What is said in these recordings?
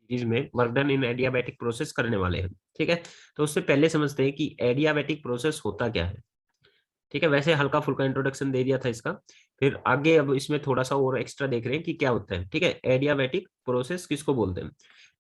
Series में work done in adiabatic process करने वाले हैं। ठीक है, तो उससे पहले समझते हैं कि एडियाबैटिक प्रोसेस होता क्या है। ठीक है, वैसे हल्का फुल्का इंट्रोडक्शन दे दिया था इसका, फिर आगे अब इसमें थोड़ा सा और एक्स्ट्रा देख रहे हैं कि क्या होता है। ठीक है, एडियाबैटिक प्रोसेस किसको बोलते हैं।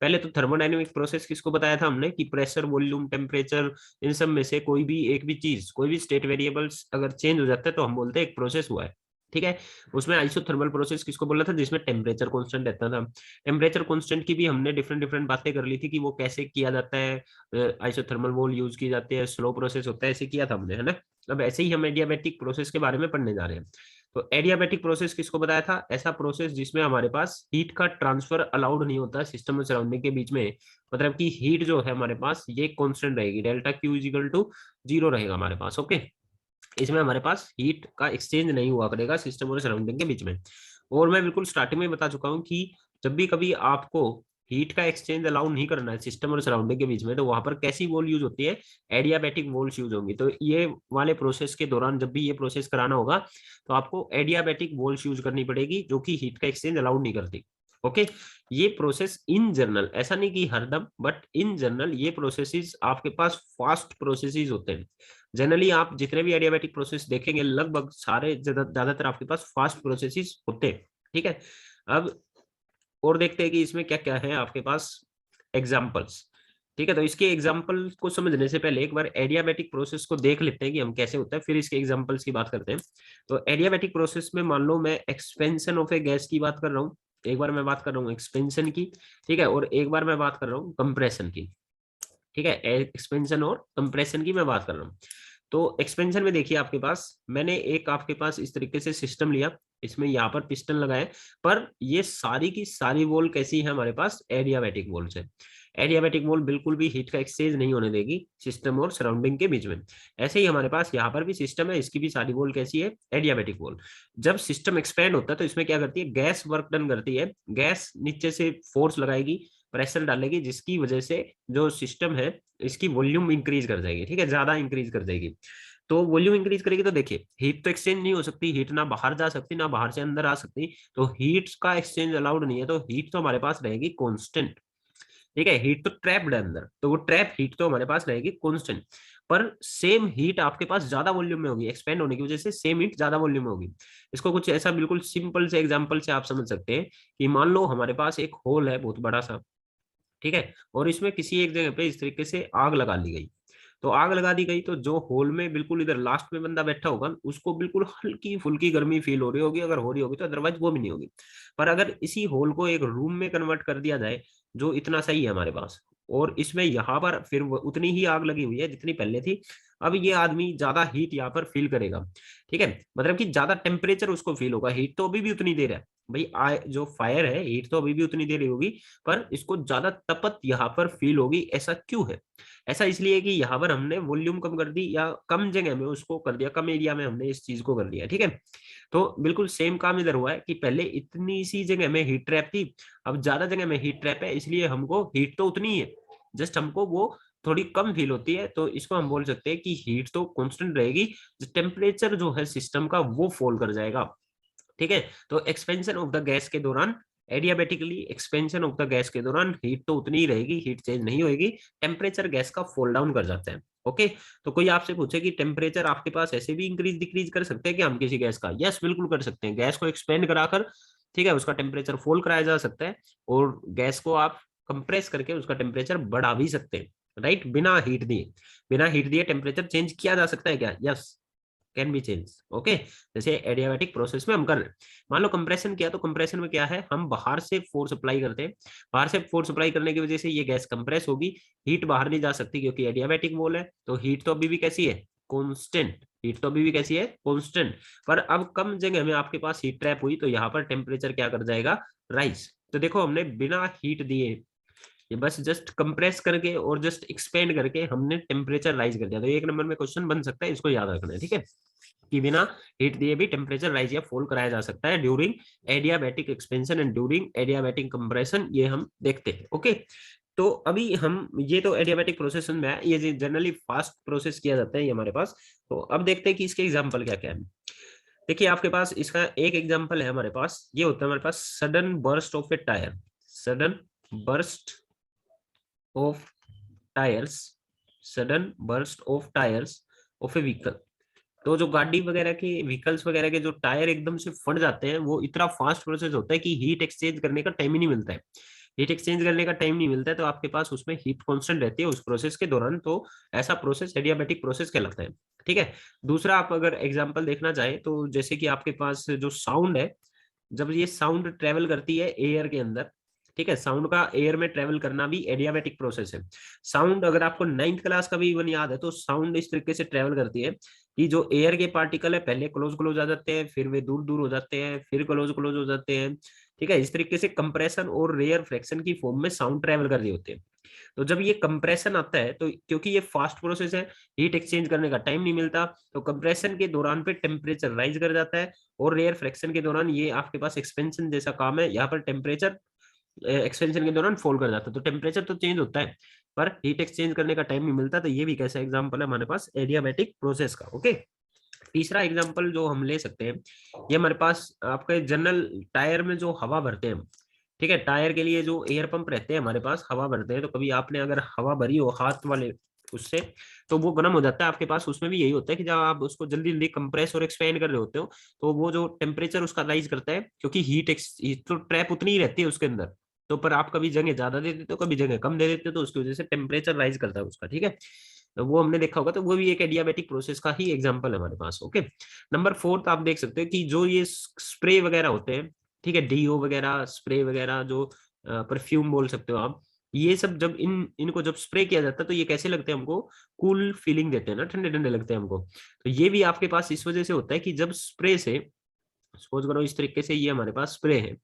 पहले तो थर्मोडायनेमिक प्रोसेस किसको बताया था हमने कि प्रेशर, वॉल्यूम, टेम्परेचर, इन सब में से कोई भी एक भी चीज, कोई भी स्टेट वेरिएबल्स अगर चेंज हो जाता है तो हम बोलते हैं एक प्रोसेस हुआ है। ठीक है, उसमें आइसोथर्मल प्रोसेस किसको बोला था, जिसमें टेम्परेचर कांस्टेंट रहता था। टेम्परेचर कांस्टेंट की भी हमने डिफरेंट डिफरेंट बातें कर ली थी कि वो कैसे किया जाता है, आइसोथर्मल वॉल यूज की जाती है, स्लो प्रोसेस होता है, ऐसे किया था हमने, है ना। अब ऐसे ही हम एडियाबैटिक प्रोसेस के बारे में पढ़ने जा रहे हैं। तो एडियाबैटिक प्रोसेस किसको बताया था, ऐसा प्रोसेस जिसमें हमारे पास हीट का ट्रांसफर अलाउड नहीं होता सिस्टम और सराउंडिंग के बीच में। मतलब कि हीट जो है हमारे पास ये कांस्टेंट रहेगी, delta Q is equal to 0 रहेगा हमारे पास। ओके, इसमें हमारे पास हीट का एक्सचेंज नहीं हुआ करेगा सिस्टम और सराउंडिंग के बीच में। और मैं बिल्कुल स्टार्टिंग में बता चुका हूँ कि जब भी कभी आपको हीट का एक्सचेंज अलाउ नहीं करना है सिस्टम और सराउंडिंग के बीच में, तो वहां पर कैसी वॉल यूज होती है, एडियाबैटिक वॉल्स यूज होंगी। तो ये वाले प्रोसेस के दौरान जब भी ये प्रोसेस कराना होगा तो आपको एडियाबैटिक वॉल्स यूज करनी पड़ेगी, जो कि हीट का एक्सचेंज अलाउड नहीं करती। ओके, ये प्रोसेस इन जनरल, ऐसा नहीं कि हरदम, बट इन जनरल ये प्रोसेसेस आपके पास फास्ट प्रोसेसेस होते हैं। जनरली आप जितने भी एडियाबैटिक प्रोसेस देखेंगे लगभग सारे ज्यादातर आपके पास फास्ट प्रोसेसेस होते हैं। ठीक है, अब और देखते हैं कि इसमें क्या क्या है आपके पास एग्जाम्पल्स। ठीक है, तो इसके एग्जाम्पल को समझने से पहले एक बार एडियाबैटिक प्रोसेस को देख लेते हैं कि हम कैसे होता है, फिर इसके एग्जाम्पल्स की बात करते हैं। तो एडियाबैटिक प्रोसेस में मान लो मैं एक्सपेंशन ऑफ ए गैस की बात कर रहा हूँ, एक बार मैं बात कर रहा हूँ एक्सपेंशन की। ठीक है, और एक बार मैं बात कर रहा हूँ कंप्रेशन की। ठीक है, एक्सपेंशन और कंप्रेशन की मैं बात कर रहा हूँ। तो एक्सपेंशन में देखिए आपके पास मैंने एक आपके पास इस तरीके से सिस्टम लिया, इसमें यहाँ पर पिस्टन लगाए, पर ये सारी की सारी वॉल कैसी है हमारे पास, एडियाबैटिक वॉल्स है। एडियाबैटिक वॉल बिल्कुल भी हीट का एक्सचेंज नहीं होने देगी सिस्टम और सराउंडिंग के बीच में। ऐसे ही हमारे पास यहाँ पर भी सिस्टम है, इसकी भी सारी वॉल कैसी है, एडियाबैटिक वॉल। जब सिस्टम एक्सपेंड होता है तो इसमें क्या करती है, गैस वर्क डन करती है। गैस नीचे से फोर्स लगाएगी, प्रेशर डालेगी, जिसकी वजह से जो सिस्टम है इसकी वॉल्यूम इंक्रीज कर जाएगी। ठीक है, ज्यादा इंक्रीज कर जाएगी। तो वॉल्यूम इंक्रीज करेगी तो देखिए हीट तो एक्सचेंज नहीं हो सकती, हीट ना बाहर जा सकती ना बाहर से अंदर आ सकती, तो हीट का एक्सचेंज अलाउड नहीं है, तो हीट तो हमारे पास रहेगी कांस्टेंट। ठीक है, हीट तो ट्रैप्ड है अंदर, तो वो ट्रैप हीट तो हमारे पास रहेगी कांस्टेंट। पर सेम हीट आपके पास ज्यादा वॉल्यूम में होगी, एक्सपेंड होने की वजह से सेम हीट ज्यादा वॉल्यूम में होगी। इसको कुछ ऐसा बिल्कुल सिंपल से एग्जांपल से आप समझ सकते हैं कि मान लो हमारे पास एक होल है बहुत बड़ा सा। ठीक है, और इसमें किसी एक जगह पे इस तरीके से आग लगा ली गई। तो आग लगा दी गई तो जो होल में बिल्कुल इधर लास्ट में बंदा बैठा होगा उसको बिल्कुल हल्की फुल्की गर्मी फील हो रही होगी, अगर हो रही होगी तो, अदरवाइज वो भी नहीं होगी। पर अगर इसी होल को एक रूम में कन्वर्ट कर दिया जाए, जो इतना सही है हमारे पास, और इसमें यहाँ पर फिर उतनी ही आग लगी हुई है जितनी पहले थी, अब ये आदमी ज्यादा हीट यहाँ पर फील करेगा। ठीक है, मतलब कि ज्यादा टेम्परेचर उसको फील होगा, हीट तो अभी भी उतनी देर है भाई, जो फायर है हीट तो अभी भी उतनी देर होगी, पर इसको ज्यादा तपत यहाँ पर फील होगी। ऐसा क्यों है, ऐसा इसलिए कि यहाँ पर हमने वॉल्यूम कम कर दी, या कम जगह में उसको कर दिया, कम एरिया में हमने इस चीज को कर दिया। ठीक है, तो बिल्कुल सेम काम इधर हुआ है कि पहले इतनी सी जगह में हीट ट्रैप थी, अब ज्यादा जगह में हीट ट्रैप है, इसलिए हमको हीट तो उतनी ही है, जस्ट हमको वो थोड़ी कम फील होती है। तो इसको हम बोल सकते हैं कि हीट तो कांस्टेंट रहेगी, टेम्परेचर जो है सिस्टम का वो फॉल कर जाएगा। ठीक है, तो एक्सपेंशन ऑफ द गैस के दौरान, adiabatically expansion of the gas के दौरान हीट तो उतनी ही रहेगी, हीट चेंज नहीं होगी, टेम्परेचर गैस का फॉल डाउन कर जाता है। ओके, तो कोई आपसे पूछे कि टेम्परेचर आपके पास ऐसे भी इंक्रीज डिक्रीज कर सकते हैं कि हम किसी गैस का, यस बिल्कुल कर सकते हैं, गैस को एक्सपेंड कराकर, ठीक है, उसका टेम्परेचर फॉल कराया जा सकता है, और गैस को आप कंप्रेस करके उसका टेम्परेचर बढ़ा भी सकते हैं। राइट, बिना हीट दिए, बिना हीट दिए टेम्परेचर चेंज किया जा सकता है क्या, yes can be change. Okay, जैसे एडियाबैटिक प्रोसेस में हम कर रहे हैं। मान लो कंप्रेशन किया, तो कंप्रेशन में क्या है, हम बाहर से फोर्स अप्लाई करते हैं, बाहर से फोर्स अप्लाई करने की वजह से ये गैस कंप्रेस होगी, हीट बाहर नहीं जा सकती क्योंकि एडियाबैटिक वॉल है, तो हीट तो अभी भी कैसी है, कांस्टेंट, हीट तो अभी भी कैसी है, कांस्टेंट। पर अब कम जगह में आपके पास हीट ट्रैप हुई, तो यहाँ पर टेम्परेचर क्या कर जाएगा, राइज। तो देखो हमने बिना हीट दिए, ये बस जस्ट कंप्रेस करके और जस्ट एक्सपेंड करके हमने टेम्परेचर राइज कर दिया। तो एक नंबर में क्वेश्चन बन सकता है, इसको याद रखना है। ठीक है, कि बिना हीट दिए भी टेम्परेचर राइज या फॉल कराया जा सकता है during adiabatic expansion and during adiabatic compression, ये हम देखते हैं। ओके, तो अभी हम ये तो एडियाबैटिक प्रोसेस में है, ये जनरली फास्ट प्रोसेस किया जाता है ये हमारे पास। तो अब देखते हैं कि इसके एग्जाम्पल क्या क्या है। देखिए आपके पास इसका एक एग्जाम्पल है हमारे पास, ये होता है हमारे पास sudden burst of a tyre, sudden burst of tyres, sudden burst of tyres of a vehicle. तो जो गाड़ी वगैरह के व्हीकल्स वगैरह के जो टायर एकदम से फट जाते हैं, वो इतना फास्ट प्रोसेस होता है कि हीट एक्सचेंज करने का टाइम ही नहीं मिलता है। हीट एक्सचेंज करने का टाइम नहीं मिलता है, तो आपके पास उसमें हीट कांस्टेंट रहती है उस प्रोसेस के दौरान, तो ऐसा प्रोसेस एडियाबैटिक प्रोसेस कहलाता है। ठीक है। दूसरा आप अगर एग्जांपल देखना चाहें तो जैसे कि आपके पास जो साउंड है, जब ये साउंड ट्रेवल करती है एयर के अंदर, ठीक है, साउंड का एयर में ट्रेवल करना भी एडियाबैटिक प्रोसेस है। साउंड अगर आपको 9th क्लास का भी इवन याद है, तो साउंड इस तरीके से ट्रेवल करती है कि जो एयर के पार्टिकल है पहले क्लोज क्लोज आ जाते हैं, फिर वे दूर दूर हो जाते हैं, फिर क्लोज क्लोज हो जाते हैं। ठीक है, इस तरीके से कंप्रेशन और रेयर फ्रैक्शन की फॉर्म में साउंड ट्रेवल कर रही होती है। तो जब ये कंप्रेशन आता है, तो क्योंकि ये फास्ट प्रोसेस है, हीट एक्सचेंज करने का टाइम नहीं मिलता, तो कंप्रेशन के दौरान पे टेम्परेचर राइज कर जाता है, और रेयर फ्रैक्शन के दौरान ये आपके पास एक्सपेंशन जैसा काम है, यहाँ पर टेम्परेचर एक्सपेंशन के दौरान फॉल कर जाता है। तो टेम्परेचर तो चेंज होता है, पर हीट एक्सचेंज करने का टाइम नहीं मिलता। तो ये भी कैसा एग्जांपल है हमारे पास एडियाबैटिक प्रोसेस का। ओके। तीसरा एग्जांपल जो हम ले सकते हैं, ये हमारे पास आपके जनरल टायर में जो हवा भरते हैं। ठीक है, टायर के लिए जो एयर पंप रहते हैं हमारे पास, हवा भरते हैं, तो कभी आपने अगर हवा भरी हो हाथ वाले उससे, तो वो गर्म हो जाता है आपके पास। उसमें भी यही होता है कि जब आप उसको जल्दी जल्दी कंप्रेस और एक्सपेंड कर रहे होते हो, तो वो जो टेम्परेचर उसका राइज करता है, क्योंकि हीट तो ट्रैप उतनी ही रहती है उसके अंदर, तो पर आप कभी जगह ज्यादा दे देते हो, कभी जगह कम दे देते हो, तो उसकी वजह से टेम्परेचर राइज करता है उसका। ठीक है, तो वो हमने देखा होगा, तो वो भी एक एडियाबैटिक प्रोसेस का ही एग्जांपल है हमारे पास। ओके। नंबर 4 आप देख सकते हो कि जो ये स्प्रे वगैरह होते हैं, ठीक है, डीओ वगैरह, स्प्रे वगैरह, जो परफ्यूम बोल सकते हो आप, ये सब जब इनको जब स्प्रे किया जाता है, तो ये कैसे लगते हैं हमको, कूल फीलिंग देते हैं ना, ठंडे ठंडे लगते हैं हमको। तो ये भी आपके पास इस वजह से होता है कि जब स्प्रे से, सपोज करो इस तरीके से ये हमारे पास स्प्रे है,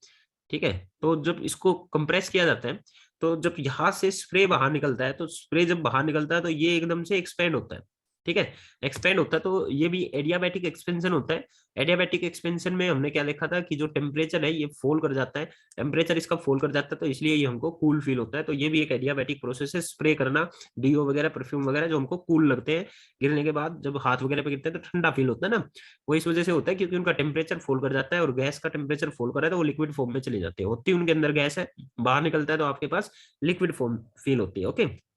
ठीक है, तो जब इसको कंप्रेस किया जाता है, तो जब यहाँ से स्प्रे बाहर निकलता है, तो स्प्रे जब बाहर निकलता है, तो ये एकदम से एक्सपेंड होता है। ठीक है, एक्सपेंड होता है, तो ये भी एडियाबैटिक एक्सपेंशन होता है। एडियाबैटिक एक्सपेंशन में हमने क्या देखा था कि जो टेम्परेचर है ये फॉल कर जाता है, टेम्परेचर इसका फॉल कर जाता है, तो इसलिए ये हमको कूल फील होता है। तो ये भी एक एडियाबैटिक प्रोसेस है, स्प्रे करना डीओ वगैरह, परफ्यूम वगैरह, जो हमको कूल लगते हैं, गिरने के बाद जब हाथ वगैरह पे गिरते हैं तो ठंडा फील होता है ना, वो इस वजह से होता है क्योंकि उनका टेम्परेचर फॉल कर जाता है, और गैस का टेम्परेचर फॉल कर रहा है, तो वो लिक्विड फॉर्म में चली जाती है, होती है उनके अंदर गैस है, बाहर निकलता है तो आपके पास लिक्विड फॉर्म फील होती है। ओके।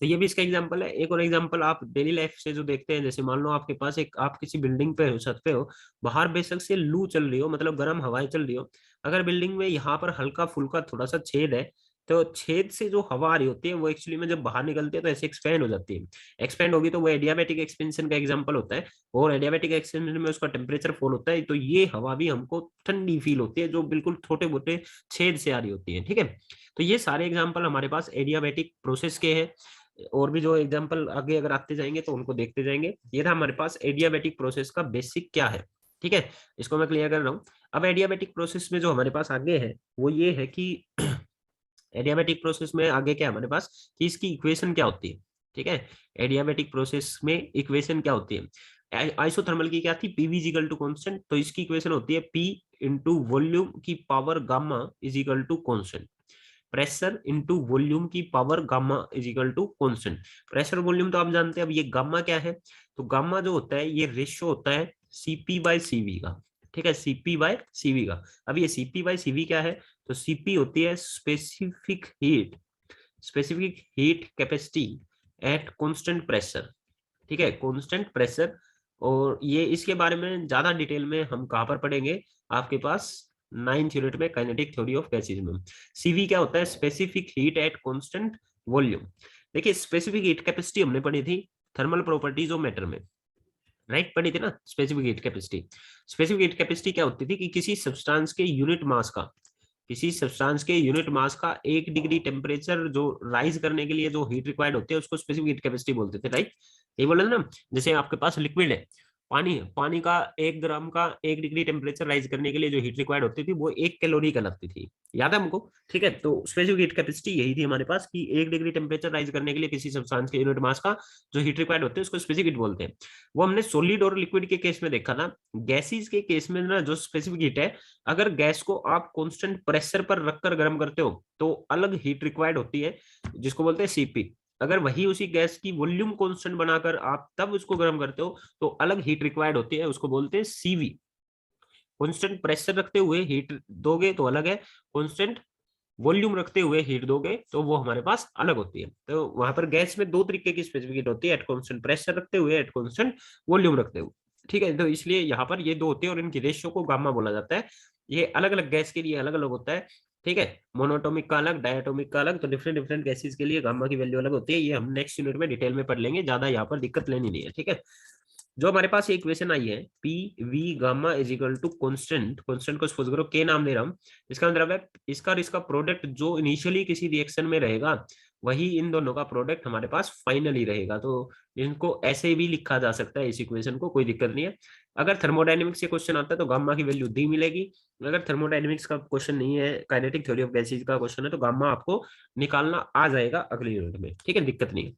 तो ये भी इसका एग्जांपल है। एक और एग्जांपल आप डेली लाइफ से जो देखते हैं, जैसे मान लो आपके पास एक, आप किसी बिल्डिंग पे हो, छत पे हो, बाहर बेशक से लू चल रही हो, मतलब गर्म हवाएं चल रही हो, अगर बिल्डिंग में यहाँ पर हल्का फुल्का थोड़ा सा छेद है, तो छेद से जो हवा आ रही होती है वो एक्चुअली में जब बाहर निकलती है तो ऐसे एक्सपेंड हो जाती है। एक्सपेंड होगी तो वो एडियाबैटिक एक्सपेंशन का एग्जांपल होता है, और एडियाबैटिक एक्सपेंशन में उसका टेम्परेचर फॉल होता है, तो ये हवा भी हमको ठंडी फील होती है, जो बिल्कुल छोटे मोटे छेद से आ रही होती है। ठीक है, तो ये सारे एग्जाम्पल हमारे पास एडियाबैटिक प्रोसेस के हैं, और भी जो एग्जांपल आगे अगर आते जाएंगे तो उनको देखते जाएंगे। ये था हमारे पास एडियाबैटिक प्रोसेस का बेसिक क्या है। ठीक है, इसको मैं क्लियर कर रहा हूँ। अब एडियाबैटिक प्रोसेस में जो हमारे पास आगे है वो ये है कि एडियाबैटिक प्रोसेस में आगे क्या है हमारे पास, कि इसकी इक्वेशन क्या होती है। ठीक है, एडियाबैटिक प्रोसेस में इक्वेशन क्या होती है, आइसोथर्मल की क्या थी, पीवी इजिकल टू कांस्टेंट, तो इसकी इक्वेशन होती है पी इंटू वॉल्यूम की power gamma is equal to constant, pressure into volume की power gamma is equal to constant. Pressure volume तो आप जानते हैं, अब ये गामा क्या है, तो गामा जो होता है ये रेशियो होता है सीपी बाय सीवी का। ठीक है, सीपी बाय सीवी का। अब ये सीपी बाय सीवी क्या है, तो सीपी होती है specific heat capacity at constant pressure. ठीक है, कांस्टेंट प्रेशर। और ये इसके बारे में ज्यादा डिटेल में हम कहाँ पर पढ़ेंगे, आपके पास 9th यूनिट में काइनेटिक थ्योरी ऑफ गैसेज में। सीवी क्या होता है, specific heat at constant volume. देखिए, स्पेसिफिक हीट कैपेसिटी हमने पढ़ी थी थर्मल प्रॉपर्टीज ऑफ मैटर में, राइट, पढ़ी थी ना specific heat capacity. Specific heat capacity क्या होती थी कि किसी सब्सटेंस के यूनिट मास का, किसी सब्सटेंस के यूनिट मास का 1 डिग्री टेम्परेचर जो राइज करने के लिए जो हीट रिक्वायर्ड होती है उसको स्पेसिफिक हीट कैपेसिटी बोलते थे, राइट। ये बोले ना, जैसे आपके पास लिक्विड है, पानी है, पानी का 1 ग्राम का 1 डिग्री टेम्परेचर राइज करने के लिए जो हीट रिक्वायर्ड होती थी वो 1 कैलोरी कहलाती थी, याद है हमको। ठीक है, तो स्पेसिफिक हीट कैपेसिटी यही थी हमारे पास कि 1 डिग्री टेम्परेचर राइज करने के लिए किसी सब्सटेंस के यूनिट मास का जो हीट रिक्वायर्ड होती है उसको स्पेसिफिक हीट बोलते हैं। वो हमने सॉलिड और लिक्विड के केस में देखा था। गैसेज के केस में ना जो स्पेसिफिक हीट है, अगर गैस को आप कांस्टेंट प्रेशर पर रखकर गर्म करते हो तो अलग हीट रिक्वायर्ड होती है, जिसको बोलते हैं सीपी। अगर वही उसी गैस की वॉल्यूम कांस्टेंट बनाकर आप तब उसको गर्म करते हो तो अलग हीट रिक्वायर्ड होती है, उसको बोलते हैं सीवी। कांस्टेंट प्रेशर रखते हुए हीट दोगे तो अलग है, कांस्टेंट वॉल्यूम रखते हुए हीट दोगे तो वो हमारे पास अलग होती है। तो वहां पर गैस में दो तरीके की स्पेसिफिक हीट होती है, एट कांस्टेंट प्रेशर रखते हुए, एट कांस्टेंट वॉल्यूम रखते हुए। ठीक है, तो इसलिए यहाँ पर ये दो होते हैं और इनकी रेशियो को गामा बोला जाता है। ये अलग अलग गैस के लिए अलग अलग होता है। ठीक है, मोनोटोमिक का अलग, डायटोमिक का अलग, तो डिफरेंट डिफरेंट गैसेस के लिए गामा की वैल्यू अलग होती है। ये हम नेक्स्ट यूनिट में डिटेल में पढ़ लेंगे, ज्यादा यहाँ पर दिक्कत लेनी नहीं है। ठीक है, जो हमारे पास ये इक्वेशन आई है, P V gamma is equal to constant, constant को सपोज करो के नाम दे रहा हूँ, इसका मतलब है इसका और इसका प्रोडक्ट जो इनिशियली किसी रिएक्शन में रहेगा वही इन दोनों का प्रोडक्ट हमारे पास फाइनली रहेगा। तो इनको ऐसे भी लिखा जा सकता है इस इक्वेशन को, कोई दिक्कत नहीं है। अगर थर्मोडायनेमिक्स से क्वेश्चन आता है तो गामा की वैल्यू दी मिलेगी। अगर थर्मोडायनेमिक्स का क्वेश्चन नहीं है, काइनेटिक थ्योरी ऑफ गैसेस का क्वेश्चन है, तो गामा आपको निकालना आ जाएगा अगले यूनिट में। ठीक है, दिक्कत नहीं है।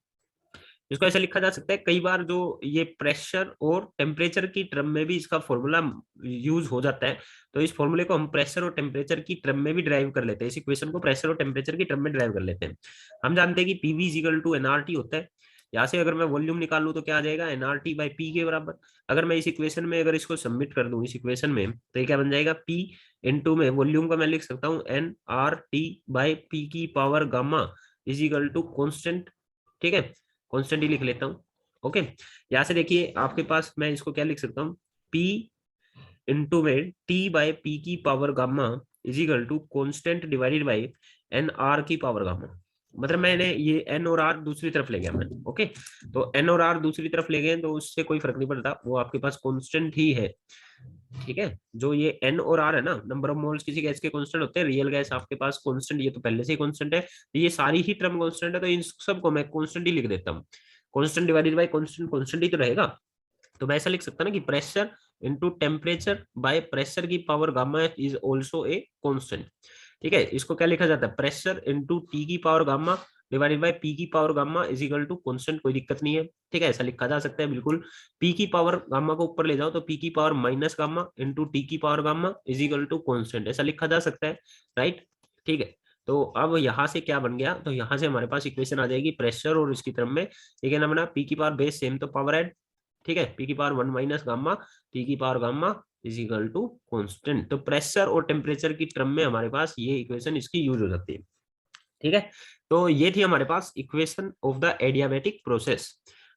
इसको ऐसा लिखा जा सकता है, कई बार जो ये प्रेशर और टेम्परेचर की टर्म में भी इसका फॉर्मूला यूज हो जाता है, तो इस फॉर्मूले को हम प्रेशर और टेम्परेचर की टर्म में भी ड्राइव कर लेते हैं। इस इक्वेशन को प्रेशर और टेम्परेचर की टर्म में ड्राइव कर लेते हैं। हम जानते हैं कि PV is equal to nRT होता है। यहाँ से अगर मैं वॉल्यूम निकाल लूं तो क्या आ जाएगा, एनआरटी बाई पी के बराबर। अगर मैं इस इक्वेशन में अगर इसको सबमिट कर दूं इस इक्वेशन में, तो ये क्या बन जाएगा, पी इंटू में वॉल्यूम का मैं लिख सकता हूँ N R T by P की power gamma is equal to constant. ठीक है, कॉन्स्टेंट ही लिख लेता हूँ। ओके, यहाँ से देखिए आपके पास मैं इसको क्या लिख सकता हूँ, पी इंटू में टी बाय पी की power gamma is equal to constant divided by n R की पावर गामा। मतलब मैंने ये एन और आर दूसरी तरफ ले गया मैं। ओके, तो एन और आर दूसरी तरफ ले गए तो उससे कोई फर्क नहीं पड़ता, वो आपके पास कॉन्स्टेंट ही है। ठीक है, जो ये एन और आर है ना, नंबर ऑफ मोल्स किसी गैस के कांस्टेंट होते हैं, रियल गैस आपके पास कांस्टेंट, ये तो पहले से ही कांस्टेंट है, ये सारी ही टर्म कांस्टेंट है, तो इन सबको मैं कांस्टेंट ही लिख देता हूँ। Constant divided by constant, constant ही तो रहेगा। तो मैं ऐसा लिख सकता ना कि pressure into temperature by pressure की power gamma is also a constant. ठीक है, इसको क्या लिखा जाता है, प्रेशर इनटू टी की power gamma divided by P की power gamma is equal to constant, कोई दिक्कत नहीं है। ठीक है, ऐसा लिखा जा सकता है बिल्कुल। पी की पावर गामा को ऊपर ले जाओ तो पी की power minus gamma into T की power gamma is equal to constant, ऐसा लिखा जा सकता है। राइट, ठीक है। तो अब यहाँ से क्या बन गया, तो यहाँ से हमारे पास इक्वेशन आ जाएगी प्रेशर और इसकी तरफ में, ठीक है ना, बना पी की पावर बेस सेम तो पावर ऐड। ठीक है, पी की पावर 1 माइनस गामा टी की power gamma is equal to constant. तो प्रेशर और टेम्परेचर की टर्म में हमारे पास ये इक्वेशन इसकी यूज हो जाती है। ठीक है, तो ये थी हमारे पास equation of the adiabatic process.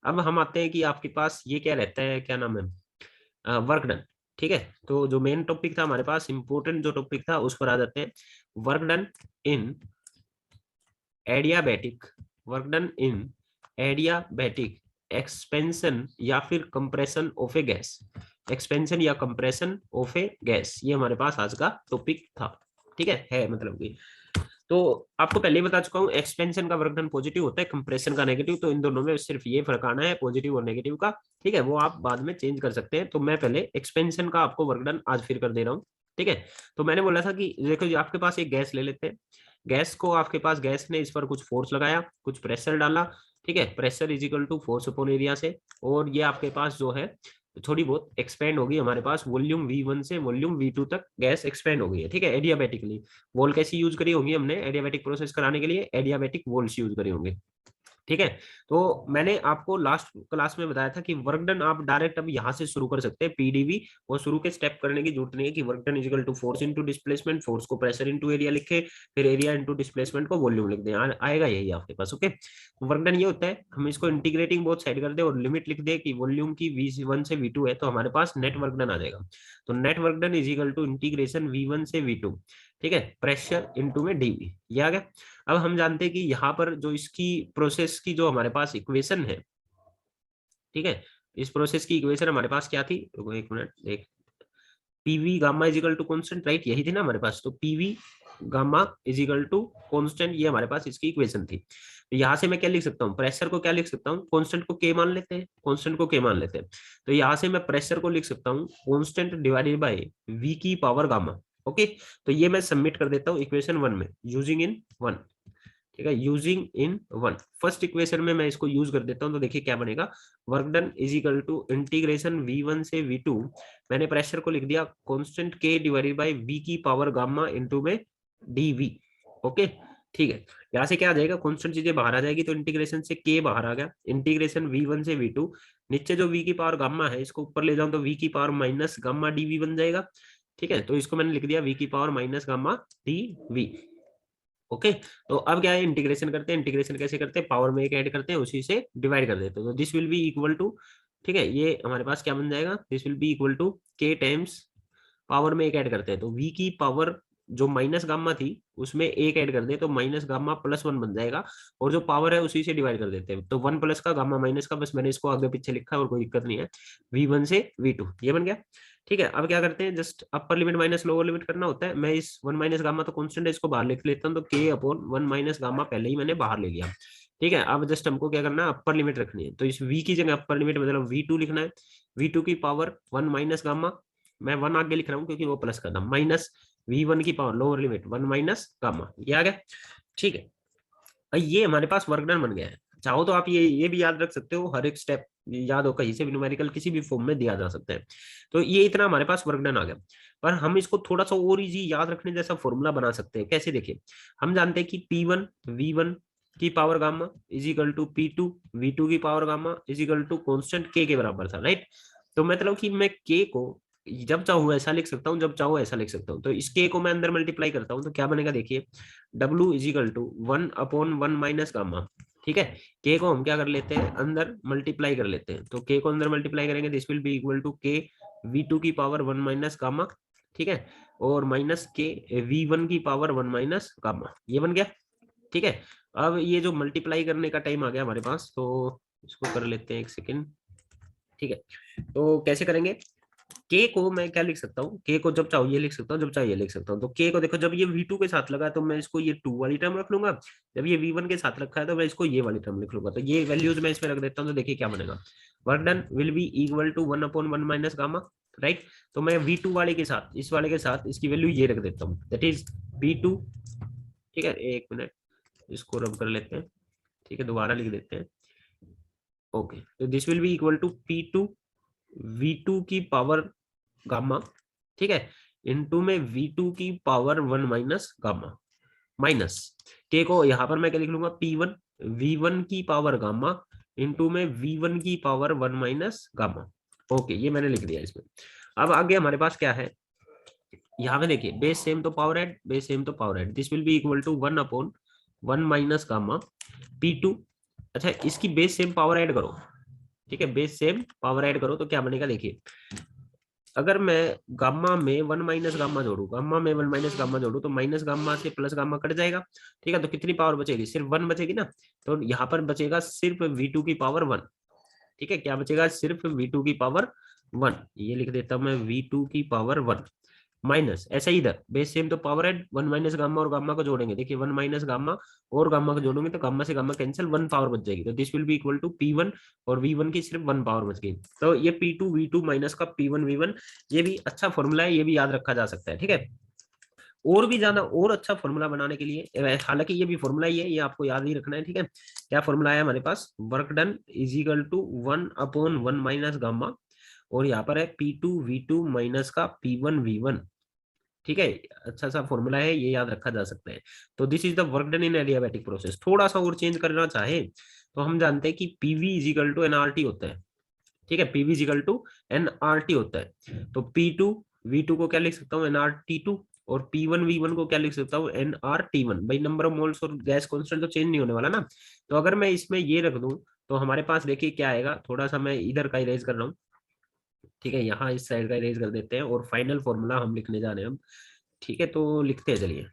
अब हम आते हैं कि आपके पास ये क्या रहता है, क्या नाम है, वर्क डन। ठीक है, तो जो मेन टॉपिक था हमारे पास, इंपोर्टेंट जो टॉपिक था उस पर आ जाते हैं। Work done in adiabatic, work done in adiabatic expansion या फिर compression of A gas, expansion या कंप्रेशन ऑफ ए गैस, ये हमारे पास आज का टॉपिक था। ठीक है मतलब कि, तो आपको पहले ही बता चुका हूँ, एक्सपेंशन का वर्क डन पॉजिटिव होता है, कंप्रेशन का नेगेटिव, तो इन दोनों में सिर्फ ये फर्क आना है पॉजिटिव और नेगेटिव का। ठीक है, वो आप बाद में चेंज कर सकते हैं। तो मैं पहले एक्सपेंशन का आपको वर्क डन आज फिर कर दे रहा हूँ। ठीक है, तो मैंने बोला था कि देखो जी, आपके पास एक गैस ले लेते हैं, गैस को आपके पास गैस ने इस पर कुछ फोर्स लगाया, कुछ प्रेशर डाला। ठीक है, pressure is equal to force upon area से, और ये आपके पास जो है थोड़ी बहुत एक्सपेंड होगी, हमारे पास वॉल्यूम V1 से वॉल्यूम V2 तक गैस एक्सपेंड हो गई है। ठीक है, एडियाबैटिकली। वॉल कैसी यूज करी होगी हमने एडियाबैटिक प्रोसेस कराने के लिए, एडियाबैटिक वॉल्स यूज करे होंगे। ठीक है, तो मैंने आपको लास्ट क्लास में बताया था कि वर्क डन आप डायरेक्ट अब यहाँ से शुरू कर सकते हैं, पीडीवी, और शुरू के स्टेप करने की जरूरत नहीं है कि work done equal to force into displacement, force को प्रेशर इनटू एरिया लिखे, फिर एरिया इनटू डिस्प्लेसमेंट को वॉल्यूम लिख दें, आएगा यही आपके पास। ओके, वर्क डन ये होता है, हम इसको इंटीग्रेटिंग बोथ साइड कर दे और लिमिट लिख दे कि वॉल्यूम की V1 से V2 है, तो हमारे पास नेट वर्क डन आ जाएगा। तो net work done is equal to integration V1 से V2, ठीक है, प्रेशर इनटू में डीवी, ये आ गया। अब हम जानते हैं कि यहाँ पर जो इसकी प्रोसेस की जो हमारे पास इक्वेशन है, ठीक है, इस प्रोसेस की इक्वेशन हमारे पास क्या थी, तो एक मिनट देख, PV gamma is equal to constant, right, यही थी ना हमारे पास। तो PV gamma is equal to constant, ये हमारे पास इसकी इक्वेशन थी। तो यहाँ से मैं क्या लिख सकता हूँ, प्रेशर को क्या लिख सकता हूँ, कांस्टेंट को के मान लेते हैं, कांस्टेंट को के मान लेते हैं। तो यहाँ से मैं प्रेशर को लिख सकता हूँ कांस्टेंट डिवाइडेड बाय वी की पावर गामा। ओके, तो ये मैं सबमिट कर देता हूँ इक्वेशन 1 में, यूजिंग इन 1। ठीक है, यूजिंग इन 1 फर्स्ट इक्वेशन में मैं इसको यूज कर देता हूं, तो देखिए क्या बनेगा, work done is equal to integration V1 से V2, मैंने प्रेशर को लिख दिया constant K divided by V की पावर गामा इनटू में dV। ओके, ठीक है, यहाँ से क्या आ जाएगा, कांस्टेंट चीजें बाहर आ जाएगी, तो इंटीग्रेशन से K बाहर आ गया, इंटीग्रेशन V1 से V2, नीचे जो V की पावर गामा है इसको ऊपर ले जाऊं तो V की पावर माइनस गामा dV बन जाएगा। ठीक है, तो इसको मैंने लिख दिया V की power minus gamma dV। Okay, तो अब क्या है, इंटीग्रेशन करते हैं। इंटीग्रेशन कैसे करते हैं, पावर में एक ऐड करते हैं, उसी से डिवाइड कर देते हैं। तो this will be equal to, ठीक है, ये हमारे पास क्या बन जाएगा, this will be equal to K times, power में एक ऐड करते हैं तो v की पावर जो माइनस गामा थी उसमें एक ऐड कर दे तो माइनस गामा प्लस वन बन जाएगा, और जो पावर है उसी से डिवाइड कर देते हैं। तो वन प्लस का गामा माइनस का, बस मैंने इसको आगे पीछे लिखा है और कोई दिक्कत नहीं है। v1 से v2 ये बन गया। ठीक है, अब क्या करते हैं, just upper limit minus lower limit करना होता है। मैं इस वन माइनस गामा तो कॉन्स्टेंट है, इसको बाहर लिख लेता हूँ। तो k upon one minus gamma पहले ही मैंने बाहर ले लिया। ठीक है, अब जस्ट हमको क्या करना है, अपर लिमिट रखनी है। तो इस v की जगह अपर लिमिट मतलब v2 लिखना है। v2 की पावर वन माइनस गामा, मैं वन आगे लिख रहा हूँ क्योंकि वो प्लस का था, माइनस v1 की power lower limit one minus gamma, ये आ गया। ठीक है, ये हमारे पास वर्क डन बन गया है। चाहो तो आप ये भी याद रख सकते हो, हर एक स्टेप याद हो, कहीं से भी न्यूमेरिकल किसी भी फॉर्म में दिया जा सकता है। तो ये इतना हमारे पास वर्क डन आ गया। पर हम इसको थोड़ा सा और इजी याद रखने जैसा फॉर्मूला बना सकते हैं। कैसे, देखिए, हम जानते हैं कि P1 V1 की power gamma is equal to P2 V2 की power gamma is equal to constant K के बराबर था, राइट। तो मतलब कि मैं K को जब चाहूँ ऐसा लिख सकता हूँ, जब चाहूँ ऐसा लिख सकता हूँ। तो इस K को मैं अंदर मल्टीप्लाई करता हूँ तो क्या बनेगा, देखिए, W is equal to one upon one minus gamma. ठीक है, के को हम क्या कर लेते हैं, अंदर मल्टीप्लाई कर लेते हैं। तो के को अंदर मल्टीप्लाई करेंगे, this will be equal to K v2 की पावर वन माइनस गामा। ठीक है, और माइनस के v1 की पावर वन माइनस गामा, ये बन गया। ठीक है, अब ये जो मल्टीप्लाई करने का टाइम आ गया हमारे पास, तो इसको कर लेते हैं एक सेकेंड। ठीक है, तो कैसे करेंगे, के को मैं क्या लिख सकता हूँ, के को जब चाहो ये लिख सकता हूँ, जब चाहे ये लिख सकता हूँ। तो के को देखो, जब ये v2 के साथ लगा तो मैं इसको ये 2 वाली टर्म रख लूंगा, जब ये v1 के साथ रखा है तो मैं इसको ये वाली टर्म लिख लूंगा। तो ये वैल्यूज मैं इसमें रख देता हूँ। तो देखिए क्या बनेगा, work done will be equal to one upon one minus gamma, right. तो मैं v2 वाले के साथ, इस वाले के साथ इसकी वैल्यू ये रख देता हूँ, दैट इज v2। ठीक है, एक मिनट, इसको रब कर लेते हैं। ठीक है, दोबारा लिख देते हैं। ओके, तो this will be equal to P2 V2 की पावर गामा, ठीक है, इनटू में V2 की power one minus gamma, minus के को यहां पर मैं क्या लिख लूंगा, P1 V1 की पावर गामा इनटू में V1 की power one minus gamma. Okay, ये मैंने लिख दिया इसमें। अब आगे हमारे पास क्या है, यहाँ पे देखिए, बेस सेम तो पावर ऐड, बेस सेम तो power add, this will be equal to one upon one minus gamma P2। अच्छा, इसकी बेस सेम पावर ऐड करो। ठीक है, बेस सेम पावर ऐड करो तो क्या बनेगा, देखिए, अगर मैं गामा में वन माइनस गामा जोड़ू, गामा में वन माइनस गामा जोड़ू तो माइनस गामा से प्लस गामा कट जाएगा। ठीक है, तो कितनी पावर बचेगी, सिर्फ वन बचेगी ना। तो यहाँ पर बचेगा सिर्फ v2 की पावर वन। ठीक है, क्या बचेगा, सिर्फ v2 की पावर वन, ये लिख देता हूं मैं, v2 की पावर वन माइनस, ऐसा ही इधर बेस सेम तो power add, one minus gamma और गामा को जोड़ेंगे। देखिए, वन माइनस गामा और गामा को जोड़ेंगे तो गामा से गामा कैंसिल, वन पावर बच जाएगी। तो this will be equal to P1, और V1 की सिर्फ वन पावर बच गई। तो ये P2 V2 माइनस का P1 V1, ये भी अच्छा फॉर्मूला है, ये भी याद रखा जा सकता है। ठीक है, और भी ज्यादा और अच्छा फॉर्मूला बनाने के लिए, हालांकि ये भी फॉर्मूला ही है, ये आपको याद ही रखना है। ठीक है, क्या फॉर्मूला है हमारे पास, work done is equal to one upon one minus gamma, और यहाँ पर है P2 V2 माइनस का P1 V1। ठीक है, अच्छा सा फॉर्मूला है, ये याद रखा जा सकता है। तो this is the work done in adiabatic process. थोड़ा सा और चेंज करना चाहे तो हम जानते हैं कि PV is equal to nRT होता है। ठीक है, PV is equal to nRT होता है। तो P2 V2 को क्या लिख सकता हूँ, nRT2, और P1 V1 को क्या लिख सकता हूँ, nRT1। भाई नंबर ऑफ मोल्स और गैस कांस्टेंट तो चेंज नहीं होने वाला ना। तो अगर मैं इसमें ये रख दूं तो हमारे पास देखिए क्या आएगा, थोड़ा सा मैं इधर का इरेज कर रहा हूँ। ठीक है, यहाँ इस साइड का इरेज कर देते हैं, और फाइनल फॉर्मूला हम लिखने जा रहे हैं हम। ठीक है, तो लिखते हैं, चलिए।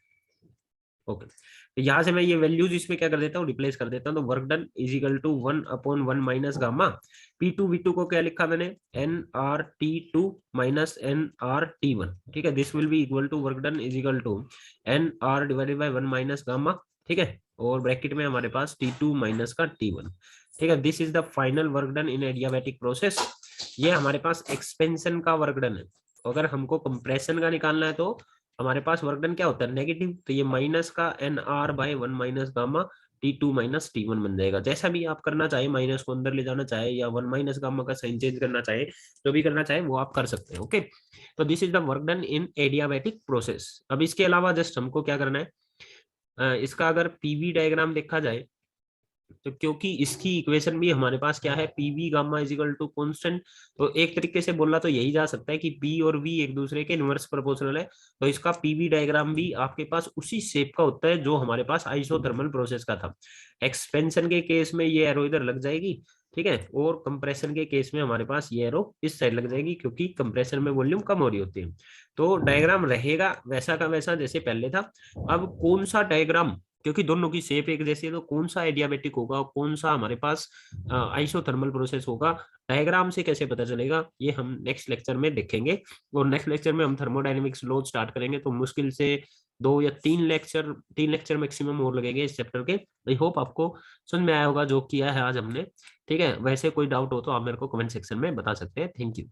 ओके, तो यहाँ से मैं ये वैल्यूज इसमें क्या कर देता हूँ, रिप्लेस कर देता हूँ। तो work done is equal to one upon one minus gamma, P2 V2 को क्या लिखा मैंने, nRT2 माइनस nRT1। ठीक है, this will be equal to work done is equal to nR divided by one minus gamma. ठीक है, और bracket में हमारे पास T2 माइनस का T1। ठीक है, this is the final work done in adiabatic process. ये हमारे पास एक्सपेंशन का वर्क डन है। अगर हमको कंप्रेशन का निकालना है तो हमारे पास वर्क डन क्या होता है, नेगेटिव। तो ये माइनस का nR bye one minus gamma T2 minus T1 बन जाएगा। जैसा भी आप करना चाहे, माइनस को अंदर ले जाना चाहे या वन माइनस गामा का साइन चेंज करना चाहे, जो भी करना चाहे वो आप कर सकते हैं। ओके, तो this is the work done in adiabatic process. अब इसके अलावा जस्ट हमको क्या करना है, इसका अगर पीवी डायग्राम देखा जाए तो क्योंकि इसकी इक्वेशन भी हमारे पास क्या है, P V gamma is equal to constant. तो एक तरीके से बोला तो यही जा सकता है कि पी और वी एक दूसरे के इनवर्स प्रोपोर्शनल है। तो इसका पीवी डायग्राम भी आपके पास उसी शेप का होता है जो हमारे पास आइसोथर्मल प्रोसेस का था। एक्सपेंशन के केस में ये एरो इधर लग जाएगी, ठीक है, और कंप्रेशन के केस में हमारे पास ये एरो इस साइड लग जाएगी, क्योंकि कंप्रेशन में वॉल्यूम कम हो रही होती है। तो डायग्राम रहेगा वैसा का वैसा जैसे पहले था। अब कौन सा डायग्राम, क्योंकि दोनों की शेप एक जैसी है, तो कौन सा एडियाबेटिक होगा और कौन सा हमारे पास आइसोथर्मल प्रोसेस होगा, डायग्राम से कैसे पता चलेगा, ये हम नेक्स्ट लेक्चर में देखेंगे। और नेक्स्ट लेक्चर में हम थर्मोडायनेमिक्स लॉ स्टार्ट करेंगे, तो मुश्किल से 2 या 3 लेक्चर मैक्सिमम और लगेंगे इस चैप्टर के। आई होप आपको समझ में आया होगा जो किया है आज हमने। ठीक है, वैसे कोई डाउट हो तो आप मेरे को कमेंट सेक्शन में बता सकते हैं। Thank you.